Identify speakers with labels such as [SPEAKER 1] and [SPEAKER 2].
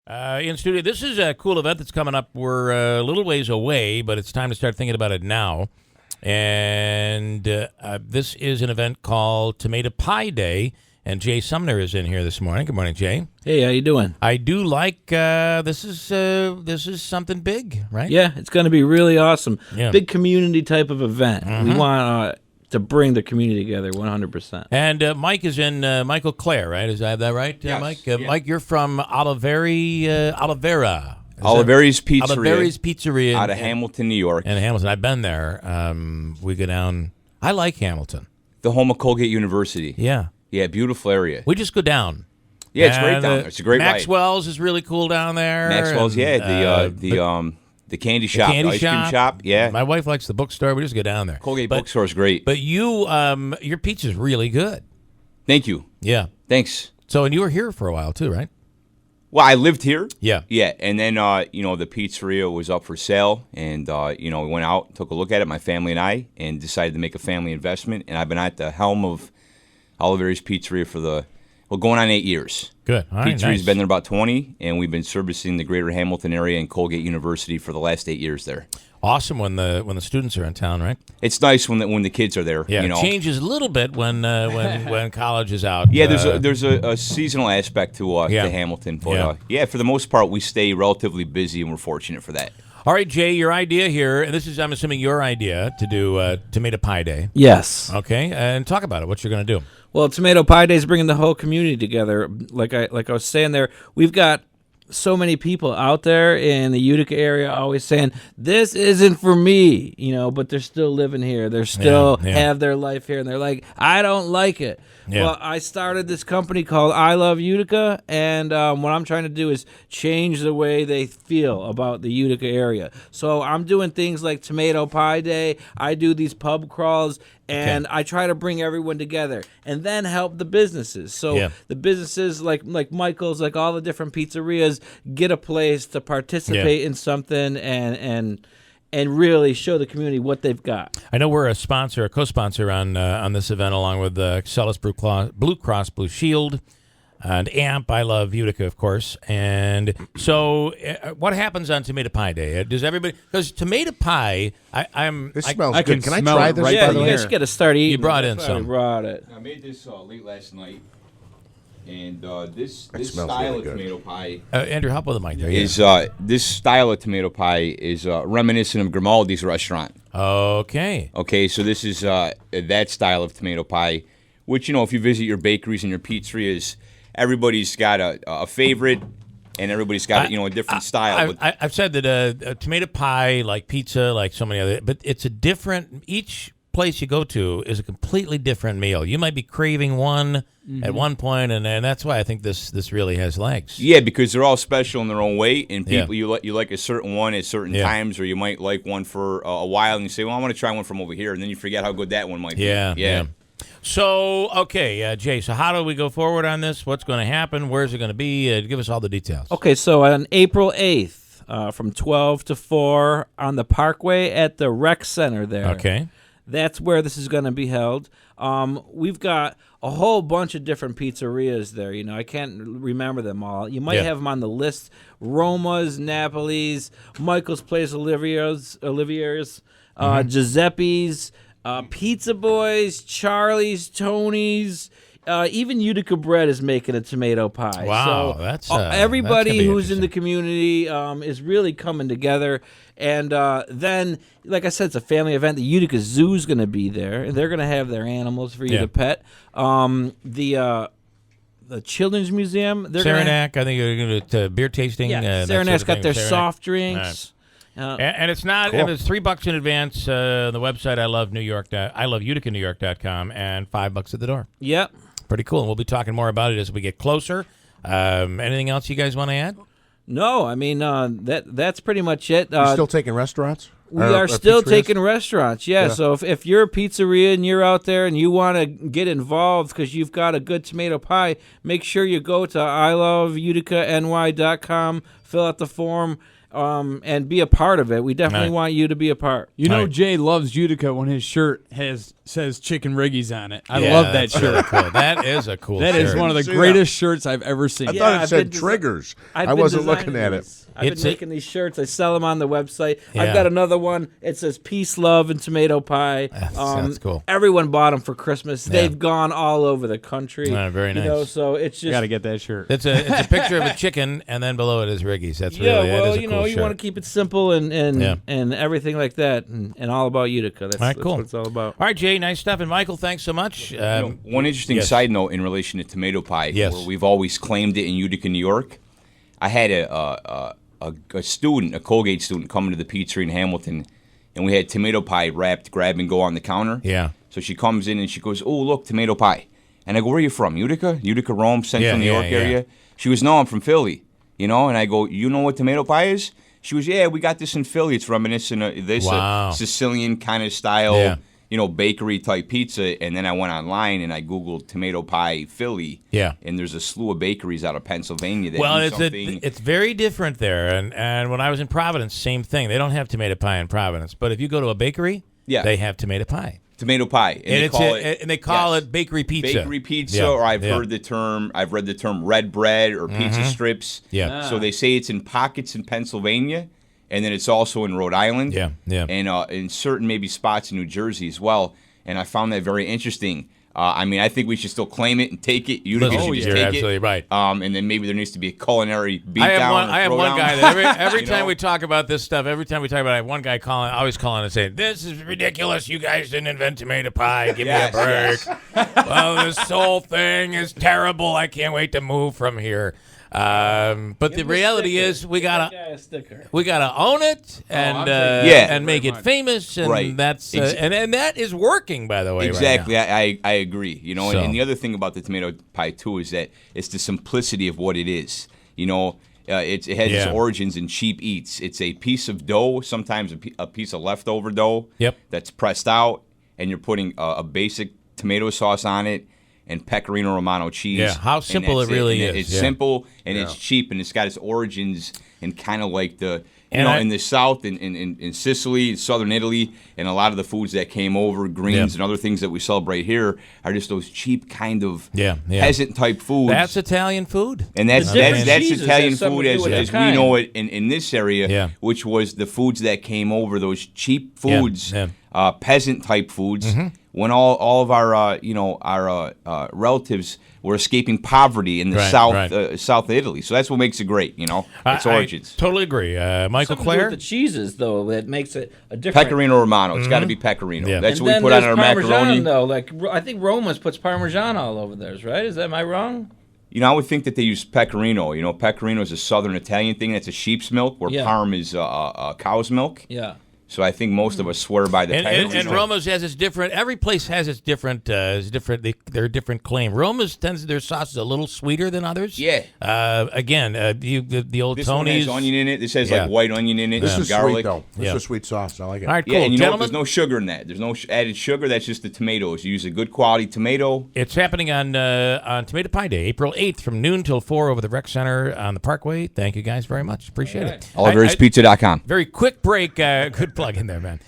[SPEAKER 1] In studio. This is a cool event that's coming up. We're a little ways away, but it's time to start thinking about it now. And this is an event called Tomato Pie Day, and Jay Sumner is in here this morning. Good morning, Jay.
[SPEAKER 2] Hey, how you doing?
[SPEAKER 1] I do like this is something big, right?
[SPEAKER 2] Yeah, it's going to be really awesome.
[SPEAKER 1] Yeah.
[SPEAKER 2] Big community type of event. We want to bring the community together 100%.
[SPEAKER 1] And Mike is in Michael Clare, right? Is that right,
[SPEAKER 3] Yes.
[SPEAKER 1] Mike?
[SPEAKER 3] Yeah.
[SPEAKER 1] Mike, you're from Oliveri's Pizzeria
[SPEAKER 3] out of Hamilton, New York.
[SPEAKER 1] in Hamilton. I've been there. We go down. I like Hamilton.
[SPEAKER 3] The home of Colgate University.
[SPEAKER 1] Yeah.
[SPEAKER 3] Yeah, beautiful area.
[SPEAKER 1] We just go down.
[SPEAKER 3] Yeah, it's great
[SPEAKER 1] And,
[SPEAKER 3] down there. It's a great ride.
[SPEAKER 1] Maxwell's is really cool down there.
[SPEAKER 3] Maxwell's,
[SPEAKER 1] and,
[SPEAKER 3] the candy shop,
[SPEAKER 1] candy
[SPEAKER 3] the ice cream shop. Yeah,
[SPEAKER 1] My wife likes the bookstore. We just go down there.
[SPEAKER 3] Colgate bookstore is great.
[SPEAKER 1] But your pizza's really good.
[SPEAKER 3] Thank you.
[SPEAKER 1] Yeah.
[SPEAKER 3] Thanks.
[SPEAKER 1] So, and you were here for a while too, right?
[SPEAKER 3] Well, I lived here.
[SPEAKER 1] Yeah.
[SPEAKER 3] Yeah, and then the pizzeria was up for sale, and we went out, took a look at it, my family and I, and decided to make a family investment. And I've been at the helm of Oliveri's Pizzeria for going on 8 years.
[SPEAKER 1] Good. All right,
[SPEAKER 3] Pizzeria's
[SPEAKER 1] nice.
[SPEAKER 3] been there about 20, and we've been servicing the greater Hamilton area and Colgate University for the last 8 years there.
[SPEAKER 1] Awesome when the students are in town, right?
[SPEAKER 3] It's nice when the kids are there.
[SPEAKER 1] Yeah.
[SPEAKER 3] You know?
[SPEAKER 1] It changes a little bit when college is out.
[SPEAKER 3] Yeah, there's a seasonal aspect to Hamilton, but for the most part, we stay relatively busy, and we're fortunate for that.
[SPEAKER 1] All right, Jay, your idea here, and this is, I'm assuming, your idea to do Tomato Pie Day.
[SPEAKER 2] Yes.
[SPEAKER 1] Okay, and talk about it. What you're going to do?
[SPEAKER 2] Well, Tomato Pie Day is bringing the whole community together. Like I was saying there, we've got so many people out there in the Utica area always saying, this isn't for me, but they're still living here. They're still have their life here, and they're like, I don't like it.
[SPEAKER 1] Yeah.
[SPEAKER 2] Well, I started this company called I Love Utica, and what I'm trying to do is change the way they feel about the Utica area. So I'm doing things like Tomato Pie Day. I do these pub crawls, and I try to bring everyone together and then help the businesses. So the businesses like Michael's, like all the different pizzerias, get a place to participate in something and really show the community what they've got.
[SPEAKER 1] I know we're a co-sponsor on this event, along with Excellus Blue Cross Blue Shield and AMP. I Love Utica, of course. And so, what happens on Tomato Pie Day? Does everybody? Because tomato pie,
[SPEAKER 4] This smells good. Can I
[SPEAKER 5] smell
[SPEAKER 4] try
[SPEAKER 5] it
[SPEAKER 4] this?
[SPEAKER 5] right
[SPEAKER 2] Yeah,
[SPEAKER 5] by
[SPEAKER 2] you
[SPEAKER 5] the
[SPEAKER 2] guys
[SPEAKER 5] way.
[SPEAKER 2] got to start eating.
[SPEAKER 1] You brought in
[SPEAKER 2] That's why I
[SPEAKER 1] some.
[SPEAKER 2] brought it.
[SPEAKER 3] I made this late last night, and this
[SPEAKER 4] smells
[SPEAKER 3] style
[SPEAKER 4] really
[SPEAKER 3] of
[SPEAKER 4] good.
[SPEAKER 3] tomato pie
[SPEAKER 1] Andrew, help with the mic there.
[SPEAKER 3] is this style of tomato pie is reminiscent of Grimaldi's restaurant.
[SPEAKER 1] Okay.
[SPEAKER 3] Okay, so this is that style of tomato pie, which, if you visit your bakeries and your pizzerias, everybody's got a favorite, and everybody's got a different style.
[SPEAKER 1] I've said that a tomato pie, like pizza, like so many other, but it's a different. Each place you go to is a completely different meal. You might be craving one at one point, and that's why I think this really has legs.
[SPEAKER 3] Yeah, because they're all special in their own way, and people you like a certain one at certain times, or you might like one for a while, and you say, "Well, I want to try one from over here," and then you forget how good that one might be.
[SPEAKER 1] Yeah. So, okay, Jay, so how do we go forward on this? What's going to happen? Where's it going to be? Give us all the details.
[SPEAKER 2] Okay, so on April 8th, from 12 to 4 on the Parkway at the Rec Center there.
[SPEAKER 1] Okay.
[SPEAKER 2] That's where this is going to be held. We've got a whole bunch of different pizzerias there. I can't remember them all. You might have them on the list. Roma's, Napoli's, Michael's Place, Olivier's, Giuseppe's, Pizza Boys, Charlie's, Tony's. Even Utica Bread is making a tomato pie.
[SPEAKER 1] Wow,
[SPEAKER 2] so
[SPEAKER 1] that's
[SPEAKER 2] everybody
[SPEAKER 1] gonna be
[SPEAKER 2] who's in the
[SPEAKER 1] interesting.
[SPEAKER 2] community is really coming together. And then, like I said, it's a family event. The Utica Zoo is going to be there, and they're going to have their animals for you to pet. The Children's Museum, they're
[SPEAKER 1] Saranac, I think you're going to beer tasting. that sort
[SPEAKER 2] Saranac's
[SPEAKER 1] of
[SPEAKER 2] got
[SPEAKER 1] thing.
[SPEAKER 2] their
[SPEAKER 1] Saranac.
[SPEAKER 2] soft drinks.
[SPEAKER 1] And it's not.
[SPEAKER 4] Cool.
[SPEAKER 1] And it's $3 in advance. The website I love utica.com, and $5 at the door.
[SPEAKER 2] Yep.
[SPEAKER 1] Pretty cool. And we'll be talking more about it as we get closer. Anything else you guys want to add?
[SPEAKER 2] No, I mean that's pretty much it.
[SPEAKER 4] You still taking restaurants?
[SPEAKER 2] We are still
[SPEAKER 4] pizzerias?
[SPEAKER 2] taking restaurants, yeah. So if you're a pizzeria and you're out there and you want to get involved because you've got a good tomato pie, make sure you go to iloveuticany.com, fill out the form, and be a part of it. We definitely want you to be a part.
[SPEAKER 5] You know,
[SPEAKER 1] Right.
[SPEAKER 5] Jay loves Utica when his shirt has says Chicken Riggies on it. I
[SPEAKER 1] Yeah,
[SPEAKER 5] love that
[SPEAKER 1] that's really
[SPEAKER 5] shirt.
[SPEAKER 1] cool. That is a cool
[SPEAKER 5] That
[SPEAKER 1] shirt.
[SPEAKER 5] is one of the
[SPEAKER 4] See
[SPEAKER 5] greatest shirts I've ever seen.
[SPEAKER 4] I
[SPEAKER 2] Yeah,
[SPEAKER 4] thought it
[SPEAKER 2] I've
[SPEAKER 4] said
[SPEAKER 2] been desi-
[SPEAKER 4] triggers.
[SPEAKER 2] I've
[SPEAKER 4] I
[SPEAKER 2] been
[SPEAKER 4] wasn't looking
[SPEAKER 2] designing
[SPEAKER 4] at it.
[SPEAKER 2] these. I've
[SPEAKER 1] It's
[SPEAKER 2] been
[SPEAKER 1] a-
[SPEAKER 2] making these shirts. I sell them on the website.
[SPEAKER 1] Yeah.
[SPEAKER 2] I've got another one. It says peace, love, and tomato pie.
[SPEAKER 1] That's cool.
[SPEAKER 2] Everyone bought them for Christmas. They've gone all over the country.
[SPEAKER 1] Very
[SPEAKER 2] You know,
[SPEAKER 1] nice.
[SPEAKER 2] so it's
[SPEAKER 5] I got to
[SPEAKER 2] just.
[SPEAKER 5] get that shirt.
[SPEAKER 1] It's a picture of a chicken, and then below it is Riggy's. That's
[SPEAKER 2] Yeah,
[SPEAKER 1] really that
[SPEAKER 2] well,
[SPEAKER 1] is a
[SPEAKER 2] you
[SPEAKER 1] cool
[SPEAKER 2] know, you
[SPEAKER 1] shirt.
[SPEAKER 2] want to keep it simple and
[SPEAKER 1] Yeah.
[SPEAKER 2] and everything like that, and all about Utica. That's,
[SPEAKER 1] All right,
[SPEAKER 2] that's
[SPEAKER 1] cool.
[SPEAKER 2] what it's all about.
[SPEAKER 1] All right, Jay, nice stuff. And Michael, thanks so much.
[SPEAKER 3] One interesting
[SPEAKER 1] yes.
[SPEAKER 3] side note in relation to tomato pie,
[SPEAKER 1] Yes.
[SPEAKER 3] where we've always claimed it in Utica, New York. I had a student, a Colgate student, coming to the pizzeria in Hamilton, and we had tomato pie wrapped grab and go on the counter.
[SPEAKER 1] Yeah.
[SPEAKER 3] So she comes in and she goes, "Oh, look, tomato pie." And I go, "Where are you from? Utica? Utica, Rome, Central New York area?" She goes, "No, I'm from Philly." You know, and I go, "You know what tomato pie is?" She goes, "Yeah, we got this in Philly. It's reminiscent of this
[SPEAKER 1] Wow.
[SPEAKER 3] Sicilian kind of style,
[SPEAKER 1] Yeah.
[SPEAKER 3] bakery type pizza." And then I went online and I Googled tomato pie Philly.
[SPEAKER 1] Yeah.
[SPEAKER 3] And there's a slew of bakeries out of Pennsylvania that
[SPEAKER 1] Well,
[SPEAKER 3] do
[SPEAKER 1] it's
[SPEAKER 3] something.
[SPEAKER 1] it's very different there. And when I was in Providence, same thing. They don't have tomato pie in Providence, but if you go to a bakery,
[SPEAKER 3] Yeah.
[SPEAKER 1] they have tomato pie.
[SPEAKER 3] tomato pie.
[SPEAKER 1] And they call
[SPEAKER 3] yes.
[SPEAKER 1] it bakery pizza.
[SPEAKER 3] Bakery pizza,
[SPEAKER 1] Yeah,
[SPEAKER 3] or I've
[SPEAKER 1] yeah.
[SPEAKER 3] read the term red bread or pizza strips.
[SPEAKER 1] Yeah.
[SPEAKER 3] So they say it's in pockets in Pennsylvania, and then it's also in Rhode Island.
[SPEAKER 1] Yeah, yeah.
[SPEAKER 3] And in certain maybe spots in New Jersey as well. And I found that very interesting. I mean, I think we should still claim it and take it. Utica
[SPEAKER 1] Listen,
[SPEAKER 3] should just
[SPEAKER 1] you're
[SPEAKER 3] take
[SPEAKER 1] absolutely
[SPEAKER 3] it.
[SPEAKER 1] right.
[SPEAKER 3] And then maybe there needs to be a culinary beatdown.
[SPEAKER 1] I have one guy that every
[SPEAKER 3] You
[SPEAKER 1] time
[SPEAKER 3] know?
[SPEAKER 1] we talk about this stuff, every time we talk about it, I have one guy always calling and saying, "This is ridiculous. You guys didn't invent tomato pie. Give
[SPEAKER 3] Yes,
[SPEAKER 1] me a break. Well, this whole thing is terrible. I can't wait to move from here." But the reality is, we gotta
[SPEAKER 2] a sticker.
[SPEAKER 1] own it and
[SPEAKER 5] I'm taking
[SPEAKER 3] Yeah.
[SPEAKER 1] and make it famous, and
[SPEAKER 3] Right.
[SPEAKER 1] that's and that is working, by the way.
[SPEAKER 3] Exactly,
[SPEAKER 1] Right
[SPEAKER 3] I agree. You know,
[SPEAKER 1] So-
[SPEAKER 3] and the other thing about the tomato pie too is that it's the simplicity of what it is. You know, it has
[SPEAKER 1] Yeah.
[SPEAKER 3] its origins in cheap eats. It's a piece of dough, sometimes a piece of leftover dough.
[SPEAKER 1] Yep.
[SPEAKER 3] That's pressed out, and you're putting a basic tomato sauce on it and pecorino romano cheese.
[SPEAKER 1] Yeah, how
[SPEAKER 3] and
[SPEAKER 1] simple
[SPEAKER 3] that's
[SPEAKER 1] it really
[SPEAKER 3] And
[SPEAKER 1] is,
[SPEAKER 3] It's
[SPEAKER 1] yeah.
[SPEAKER 3] simple and it's cheap, and it's got its origins in kind of like
[SPEAKER 1] And I-
[SPEAKER 3] in the South, in Sicily, in Southern Italy, and a lot of the foods that came over, greens
[SPEAKER 1] Yeah.
[SPEAKER 3] and other things that we celebrate here, are just those cheap kind of
[SPEAKER 1] Yeah.
[SPEAKER 3] peasant type foods.
[SPEAKER 1] That's Italian food.
[SPEAKER 3] and that's
[SPEAKER 2] The different
[SPEAKER 3] that's
[SPEAKER 2] cheeses
[SPEAKER 3] Italian
[SPEAKER 2] have something
[SPEAKER 3] food
[SPEAKER 2] to do
[SPEAKER 3] as,
[SPEAKER 2] with the
[SPEAKER 3] as we
[SPEAKER 2] kind.
[SPEAKER 3] know it in this area,
[SPEAKER 1] Yeah.
[SPEAKER 3] which was the foods that came over, those cheap
[SPEAKER 1] Yeah,
[SPEAKER 3] foods,
[SPEAKER 1] yeah.
[SPEAKER 3] peasant type foods. When all of our relatives were escaping poverty in the
[SPEAKER 1] Right,
[SPEAKER 3] south
[SPEAKER 1] right.
[SPEAKER 3] south of Italy, so that's what makes it great. You know, its origins.
[SPEAKER 1] I totally agree. Michael
[SPEAKER 2] Something to do
[SPEAKER 1] Clare.
[SPEAKER 2] with the cheeses though that makes it a different.
[SPEAKER 3] Pecorino Romano. It's got to be pecorino.
[SPEAKER 1] Yeah.
[SPEAKER 3] That's
[SPEAKER 2] And
[SPEAKER 3] what we
[SPEAKER 2] then
[SPEAKER 3] put on
[SPEAKER 2] there's
[SPEAKER 3] our
[SPEAKER 2] Parmesan,
[SPEAKER 3] macaroni.
[SPEAKER 2] though. Like I think Roma's puts Parmesan all over theirs, right? Am I wrong?
[SPEAKER 3] You know, I would think that they use pecorino. You know, pecorino is a southern Italian thing. That's a sheep's milk, where
[SPEAKER 2] Yeah.
[SPEAKER 3] parm is cow's milk.
[SPEAKER 2] Yeah.
[SPEAKER 3] So I think most of us swear by the pecorino.
[SPEAKER 1] And Roma's has its different. Every place has its different. Their different claim. Roma's their sauce is a little sweeter than others.
[SPEAKER 3] Yeah.
[SPEAKER 1] The old
[SPEAKER 3] This one
[SPEAKER 1] Tony's.
[SPEAKER 3] has onion in it. This has
[SPEAKER 1] Yeah.
[SPEAKER 3] like white onion in it.
[SPEAKER 4] This
[SPEAKER 3] and
[SPEAKER 4] is
[SPEAKER 3] garlic.
[SPEAKER 4] sweet, though. This
[SPEAKER 1] Yeah.
[SPEAKER 4] is sweet sauce. I like it.
[SPEAKER 1] All right, cool,
[SPEAKER 3] Yeah, and you know what?
[SPEAKER 1] gentlemen.
[SPEAKER 3] There's no sugar in that. There's no added sugar. That's just the tomatoes. You use a good quality tomato.
[SPEAKER 1] It's happening on Tomato Pie Day, April 8th, from noon till 4 over the Rec Center on the Parkway. Thank you guys very much. Appreciate it.
[SPEAKER 3] Oliver'sPizza.com.
[SPEAKER 1] Very quick break. Good plug in there, man.